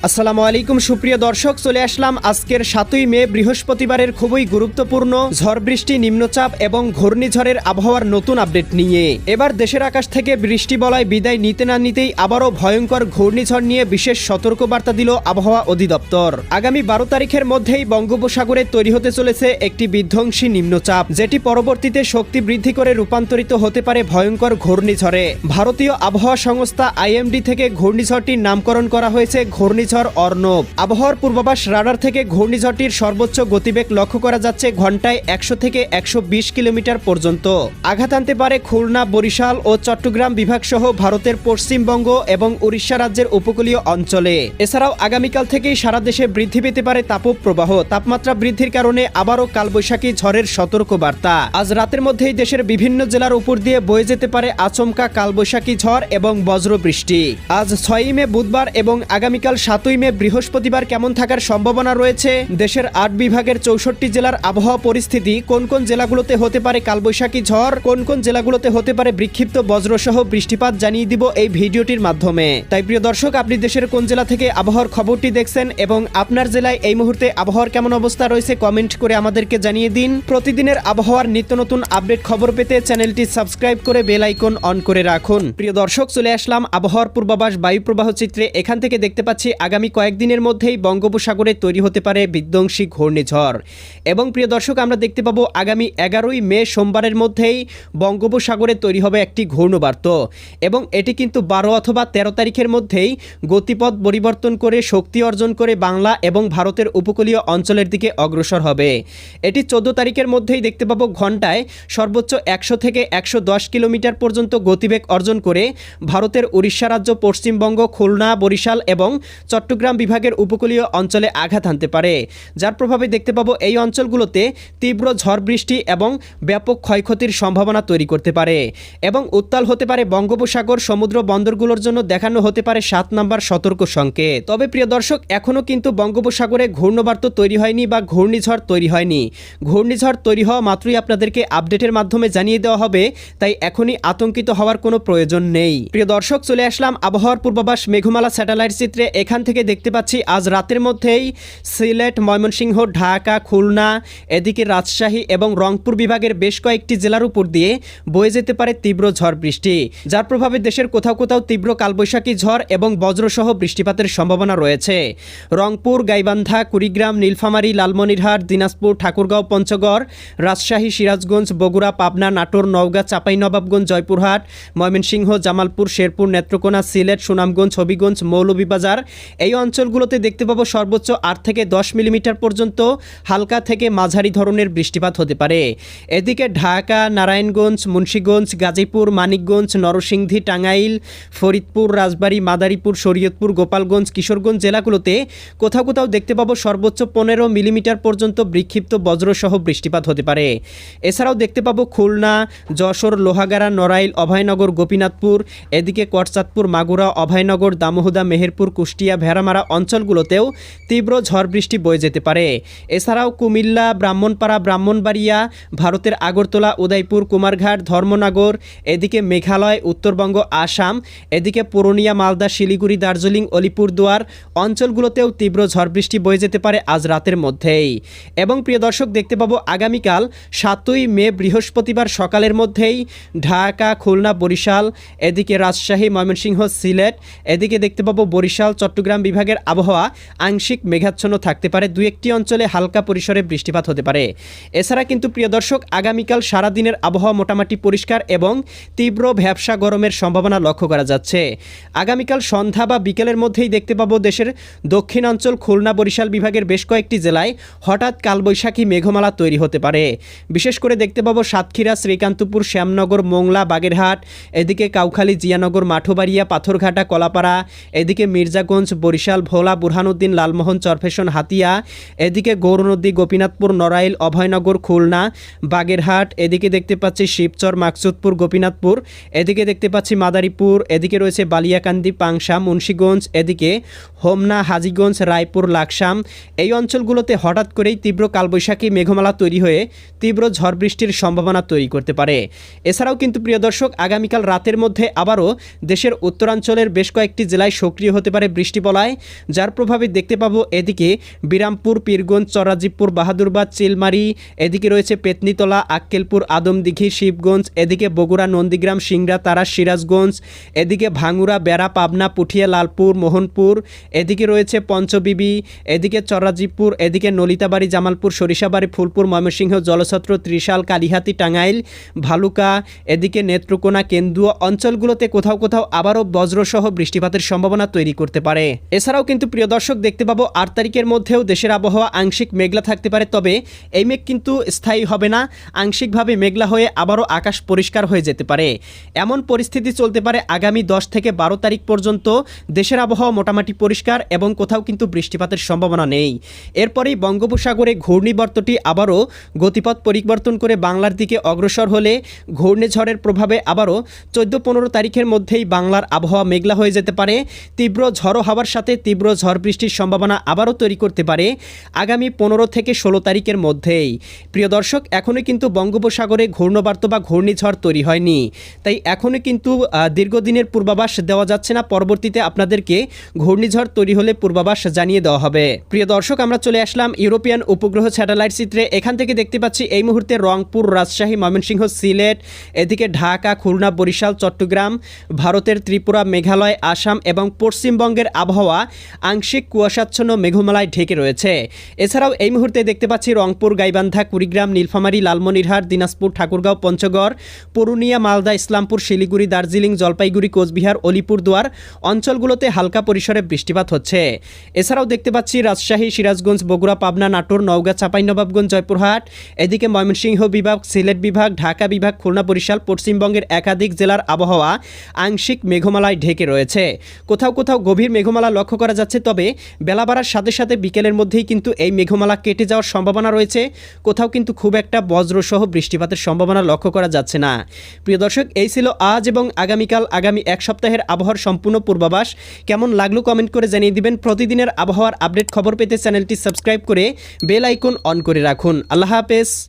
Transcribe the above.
আসসালামু আলাইকুম সুপ্রিয় দর্শক, চলে আসলাম আজকের 7ই মে বৃহস্পতিবারের খুবই গুরুত্বপূর্ণ ঝড় বৃষ্টি, নিম্নচাপ এবং ঘূর্ণিঝড়ের আবহাওয়ার নতুন আপডেট নিয়ে। এবার দেশের আকাশ থেকে বৃষ্টি বলয় বিদায় নিতে না নিতেই আবারও ভয়ঙ্কর ঘূর্ণিঝড় নিয়ে বিশেষ সতর্কবার্তা দিল আবহাওয়া অধিদপ্তর। আগামী 12 তারিখের মধ্যেই বঙ্গোপসাগরে তৈরি হতে চলেছে একটি বিধ্বংসী নিম্নচাপ, যেটি পরবর্তীতে শক্তি বৃদ্ধি করে রূপান্তরিত হতে পারে ভয়ঙ্কর ঘূর্ণিঝড়ে। ভারতীয় আবহাওয়া সংস্থা IMD থেকে ঘূর্ণিঝড়টির নামকরণ করা হয়েছে ঘূর্ণিঝড় অর্ণব। আবহাওয়ার পূর্বাভাস রাডার থেকে ঘূর্ণিঝড়টির সর্বোচ্চ গতিবেগ লক্ষ্য করা যাচ্ছে ঘন্টায় 100 থেকে 120 কিলোমিটার পর্যন্ত। আঘাত আনতে পারে খুলনা, বরিশাল ও চট্টগ্রাম বিভাগ সহ ভারতের পশ্চিমবঙ্গ এবং উড়িষ্যা রাজ্যের উপকূলীয় অঞ্চলে। এছাড়াও আগামীকাল থেকেই সারা দেশে বৃদ্ধি পেতে পারে তাপপ্রবাহ। তাপমাত্রা বৃদ্ধির কারণে আবারও কালবৈশাখী ঝড়ের সতর্কবার্তা। আজ রাতের মধ্যেই দেশের বিভিন্ন জেলার উপর দিয়ে বয়ে যেতে পারে আচমকা কালবৈশাখী ঝড় এবং বজ্রবৃষ্টি। আজ 6ই মে বুধবার এবং আগামীকাল 7ই মে বৃহস্পতিবার কেমন থাকার সম্ভাবনা রয়েছে, দেশের 8 বিভাগের 64 জেলার আবহাওয়া পরিস্থিতি, কোন কোন জেলাগুলোতে হতে পারে কালবৈশাখী ঝড়, কোন কোন জেলাগুলোতে হতে পারে বিক্ষিপ্ত বজ্রসহ বৃষ্টিপাত জানিয়ে দিব এই ভিডিওটির মাধ্যমে। তাই প্রিয় দর্শক, আপনি দেশের কোন জেলা থেকে আবহাওয়ার খবরটি দেখছেন এবং আপনার জেলায় এই মুহূর্তে আবহাওয়ার কেমন অবস্থা রয়েছে কমেন্ট করে আমাদেরকে জানিয়ে দিন। প্রতিদিনের আবহাওয়ার নিত্য নতুন আপডেট খবর পেতে চ্যানেলটি সাবস্ক্রাইব করে বেল আইকন অন করে রাখুন। প্রিয় দর্শক, চলে আসলাম আবহাওয়ার পূর্বাভাস বায়ু প্রবাহ চিত্রে। এখান থেকে দেখতে পাচ্ছি আগামী কয়েকদিনের মধ্যেই বঙ্গোপসাগরে তৈরি হতে পারে বিধ্বংসী ঘূর্ণিঝড়। এবং প্রিয় দর্শক, আমরা দেখতে পাবো আগামী 11ই মে সোমবারের মধ্যেই বঙ্গোপসাগরে তৈরি হবে একটি ঘূর্ণবার্ত এবং এটি কিন্তু 12 অথবা 13 তারিখের মধ্যেই গতিপথ পরিবর্তন করে শক্তি অর্জন করে বাংলা এবং ভারতের উপকূলীয় অঞ্চলের দিকে অগ্রসর হবে। এটি 14 তারিখের মধ্যেই দেখতে পাবো ঘন্টায় সর্বোচ্চ 100 থেকে 110 কিলোমিটার পর্যন্ত গতিবেগ অর্জন করে ভারতের উড়িষ্যা রাজ্য, পশ্চিমবঙ্গ, খুলনা, বরিশাল এবং চট্টগ্রাম বিভাগের উপকূলীয় অঞ্চলে আঘাত হানতে পারে, যার প্রভাবে দেখতে পাবো এই অঞ্চলগুলোতে তীব্র ঝড় বৃষ্টি এবং ব্যাপক ক্ষয়ক্ষতির সম্ভাবনা তৈরি করতে পারে এবং উত্তাল হতে পারে বঙ্গোপসাগর। সমুদ্র বন্দরগুলোর জন্য দেখানো হতে পারে 7 নম্বর সতর্ক সংকেত। তবে প্রিয় দর্শক, এখনও কিন্তু বঙ্গোপসাগরে ঘূর্ণবার্ত তৈরি হয়নি বা ঘূর্ণিঝড় তৈরি হয়নি। ঘূর্ণিঝড় তৈরি হওয়া মাত্রই আপনাদেরকে আপডেটের মাধ্যমে জানিয়ে দেওয়া হবে, তাই এখনই আতঙ্কিত হওয়ার কোনো প্রয়োজন নেই। প্রিয় দর্শক, চলে আসলাম আবহাওয়ার পূর্বাভাস মেঘমালা স্যাটেলাইট চিত্রে। এখান থেকে দেখতে পাচ্ছি আজ রাতের মধ্যেই সিলেট, ময়মনসিংহ, ঢাকা, খুলনা, এদিকে রাজশাহী এবং রংপুর বিভাগের বেশ কয়েকটি জেলার উপর দিয়ে বয়ে যেতে পারে তীব্র ঝড় বৃষ্টি, যার প্রভাবে দেশের কোথাও কোথাও তীব্র কালবৈশাখী ঝড় এবং বজ্রসহ বৃষ্টিপাতের সম্ভাবনা রয়েছে। রংপুর, গাইবান্ধা, কুড়িগ্রাম, নীলফামারী, লালমনিরহাট, দিনাজপুর, ঠাকুরগাঁও, পঞ্চগড়, রাজশাহী, সিরাজগঞ্জ, বগুড়া, পাবনা, নাটোর, নওগাঁ, চাঁপাইনবাবগঞ্জ, জয়পুরহাট, ময়মনসিংহ, জামালপুর, শেরপুর, নেত্রকোনা, সিলেট, সুনামগঞ্জ, হবিগঞ্জ, মৌলভীবাজার এই অঞ্চলগুলোতে দেখতে পাবো সর্বোচ্চ 8 থেকে 10 মিলিমিটার পর্যন্ত হালকা থেকে মাঝারি ধরনের বৃষ্টিপাত হতে পারে। এদিকে ঢাকা, নারায়ণগঞ্জ, মুন্সিগঞ্জ, গাজীপুর, মানিকগঞ্জ, নরসিংদী, টাঙ্গাইল, ফরিদপুর, রাজবাড়ী, মাদারীপুর, শরীয়তপুর, গোপালগঞ্জ, কিশোরগঞ্জ জেলাগুলোতে কোথাও কোথাও দেখতে পাবো সর্বোচ্চ 15 মিলিমিটার পর্যন্ত বিক্ষিপ্ত বজ্রসহ বৃষ্টিপাত হতে পারে। এছাড়াও দেখতে পাবো খুলনা, যশোর, লোহাগাড়া, নড়াইল, অভয়নগর, গোপীনাথপুর, এদিকে করচাঁদপুর, মাগুরা, অভয়নগর, দামোহদা, মেহেরপুর, কুষ্টিয়া, ভেড়ামারা অঞ্চলগুলোতেও তীব্র ঝড় বৃষ্টি বয়ে যেতে পারে। এছাড়াও কুমিল্লা, ব্রাহ্মণপাড়া, ব্রাহ্মণবাড়িয়া, ভারতের আগরতলা, উদয়পুর, কুমারঘাট, ধর্মনগর, এদিকে মেঘালয়, উত্তরবঙ্গ, আসাম, এদিকে পুরুলিয়া, মালদা, শিলিগুড়ি, দার্জিলিং, আলিপুরদুয়ার অঞ্চলগুলোতেও তীব্র ঝড় বৃষ্টি বয়ে যেতে পারে আজ রাতের মধ্যেই। এবং প্রিয় দর্শক, দেখতে পাবো আগামীকাল 7ই মে বৃহস্পতিবার সকালের মধ্যেই ঢাকা, খুলনা, বরিশাল, এদিকে রাজশাহী, ময়মনসিংহ, সিলেট, এদিকে দেখতে পাবো বরিশাল, চট্টগ্রাম বিভাগের আবহাওয়া আংশিক মেঘাচ্ছন্ন থাকতে পারে। 2-1টি অঞ্চলে হালকা পরিসরে বৃষ্টিপাত হতে পারে। এছাড়া কিন্তু প্রিয় দর্শক, আগামীকাল সারাদিনের আবহাওয়া মোটামুটি পরিষ্কার এবং তীব্র ভ্যাপসা গরমের সম্ভাবনা লক্ষ্য করা যাচ্ছে। আগামীকাল সন্ধ্যা বা বিকেলের মধ্যেই দেখতে পাবো দেশের দক্ষিণাঞ্চল, খুলনা, বরিশাল বিভাগের বেশ কয়েকটি জেলায় হঠাৎ কালবৈশাখী মেঘমালা তৈরি হতে পারে। বিশেষ করে দেখতে পাবো সাতক্ষীরা, শ্রীকান্তপুর, শ্যামনগর, মোংলা, বাগেরহাট, এদিকে কাউখালী, জিয়ানগর, মাঠবাড়িয়া, পাথরঘাটা, কলাপাড়া, এদিকে মির্জাগঞ্জ, বরিশাল, ভোলা, বুরহানুদ্দিন, লালমোহন, চরফেশন, হাতিয়া, এদিকে গৌরনদী, গোপীনাথপুর, নড়াইল, অভয়নগর, খুলনা, বাগেরহাট, এদিকে দেখতে পাচ্ছি শিবচর, মাকসুদপুর, গোপীনাথপুর, এদিকে দেখতে পাচ্ছি মাদারীপুর, এদিকে রয়েছে বালিয়াকান্দি, পাংশা, মুন্সিগঞ্জ, এদিকে হোমনা, হাজীগঞ্জ, রায়পুর, লাকসাম এই অঞ্চলগুলোতে হঠাৎ করেই তীব্র কালবৈশাখী মেঘমালা তৈরি হয়ে তীব্র ঝড় বৃষ্টির সম্ভাবনা তৈরি করতে পারে। এছাড়াও কিন্তু প্রিয় দর্শক, আগামীকাল রাতের মধ্যে আবারও দেশের উত্তরাঞ্চলের বেশ কয়েকটি জেলায় সক্রিয় হতে পারে বৃষ্টিবলয় বলায়, যার প্রভাবে দেখতে পাবো এদিকে বিরামপুর, পীরগঞ্জ, চরাজিপুর, বাহাদুরবাদ, চিলমারি, এদিকে রয়েছে পেতনিতলা, আক্কেলপুর, আদমদিঘি, শিবগঞ্জ, এদিকে বগুড়া, নন্দীগ্রাম, সিংড়া, তারা, সিরাজগঞ্জ, এদিকে ভাঙ্গুড়া, বেড়া, পাবনা, পুঠিয়া, লালপুর, মোহনপুর, এদিকে রয়েছে পঞ্চবিবি, এদিকে চরাজিপুর, এদিকে নলিতাবাড়ি, জামালপুর, সরিষাবাড়ি, ফুলপুর, ময়মনসিংহ, জলছত্র, ত্রিশাল, কালিহাতী, টাঙ্গাইল, ভালুকা, এদিকে নেত্রকোনা, কেন্দুয়া অঞ্চলগুলোতে কোথাও কোথাও আবারও বজ্রসহ বৃষ্টিপাতের সম্ভাবনা তৈরি করতে পারে। এছাড়াও কিন্তু প্রিয় দর্শক দেখতে পাবো 8 তারিখের মধ্যেও দেশের আবহাওয়া আংশিক মেঘলা থাকতে পারে, তবে এই মেঘ কিন্তু স্থায়ী হবে না। আংশিকভাবে মেঘলা হয়ে আবারও আকাশ পরিষ্কার হয়ে যেতে পারে। এমন পরিস্থিতি চলতে পারে আগামী 10 থেকে 12 তারিখ পর্যন্ত। দেশের আবহাওয়া মোটামুটি পরিষ্কার এবং কোথাও কিন্তু বৃষ্টিপাতের সম্ভাবনা নেই। এরপরেই বঙ্গোপসাগরে ঘূর্ণিবর্তটি আবারও গতিপথ পরিবর্তন করে বাংলার দিকে অগ্রসর হলে ঘূর্ণিঝড়ের প্রভাবে আবারও 14-15 তারিখের মধ্যেই বাংলার আবহাওয়া মেঘলা হয়ে যেতে পারে। তীব্র ঝড়ো হওয়ার সাথে তীব্র ঝড় বৃষ্টির সম্ভাবনা আবারও তৈরি করতে পারে আগামী 15 থেকে 16 তারিখের মধ্যেই। প্রিয় দর্শক, এখনও কিন্তু বঙ্গোপসাগরে ঘূর্ণবার্ত বা ঘূর্ণিঝড় তৈরি হয়নি, তাই এখনও কিন্তু দীর্ঘদিনের পূর্বাভাস দেওয়া যাচ্ছে না। পরবর্তীতে আপনাদেরকে ঘূর্ণিঝড় তৈরি হলে পূর্বাভাস জানিয়ে দেওয়া হবে। প্রিয় দর্শক, আমরা চলে আসলাম ইউরোপিয়ান উপগ্রহ স্যাটেলাইট চিত্রে। এখান থেকে দেখতে পাচ্ছি এই মুহূর্তে রংপুর, রাজশাহী, ময়মনসিংহ, সিলেট, এদিকে ঢাকা, খুলনা, বরিশাল, চট্টগ্রাম, ভারতের ত্রিপুরা, মেঘালয়, আসাম এবং পশ্চিমবঙ্গের আবহাওয়া আংশিক কুয়াশাচ্ছন্ন মেঘমালায় ঢেকে রয়েছে। এছাড়াও এই মুহূর্তে দেখতে পাচ্ছি রংপুর, গাইবান্ধা, কুড়িগ্রাম, নীলফামারী, লালমনিরহাট, দিনাজপুর, ঠাকুরগাঁও, পঞ্চগড়, পুরুলিয়া, মালদা, ইসলামপুর, শিলিগুড়ি, দার্জিলিং, জলপাইগুড়ি, কোচবিহার, আলিপুরদুয়ার অঞ্চলগুলোতে হালকা পরিসরে বৃষ্টিপাত হচ্ছে। এছাড়াও দেখতে পাচ্ছি রাজশাহী, সিরাজগঞ্জ, বগুড়া, পাবনা, নাটোর, নওগাঁ, চাঁপাইনবাবগঞ্জ, জয়পুরহাট, এদিকে ময়মনসিংহ বিভাগ, সিলেট বিভাগ, ঢাকা বিভাগ, খুলনা, বরিশাল, পশ্চিমবঙ্গের একাধিক জেলার আবহাওয়া আংশিক মেঘমালায় ঢেকে রয়েছে। কোথাও কোথাও গভীর মেঘমালা লক্ষ্য করা যাচ্ছে, তবে বেলা বাড়ার সাথে সাথে বিকেলের মধ্যেই কিন্তু এই মেঘমালা কেটে যাওয়ার সম্ভাবনা রয়েছে। কোথাও কিন্তু খুব একটা বজ্রসহ বৃষ্টিপাতের সম্ভাবনা লক্ষ্য করা যাচ্ছে না। প্রিয় দর্শক, এই ছিল আজ এবং আগামীকাল, আগামী এক সপ্তাহের আবহাওয়ার সম্পূর্ণ পূর্বাভাস। কেমন লাগলো কমেন্ট করে জানিয়ে দিবেন। প্রতিদিনের আবহাওয়ার আপডেট খবর পেতে চ্যানেলটি সাবস্ক্রাইব করে বেল আইকন অন করে রাখুন। আল্লাহ হাফেজ।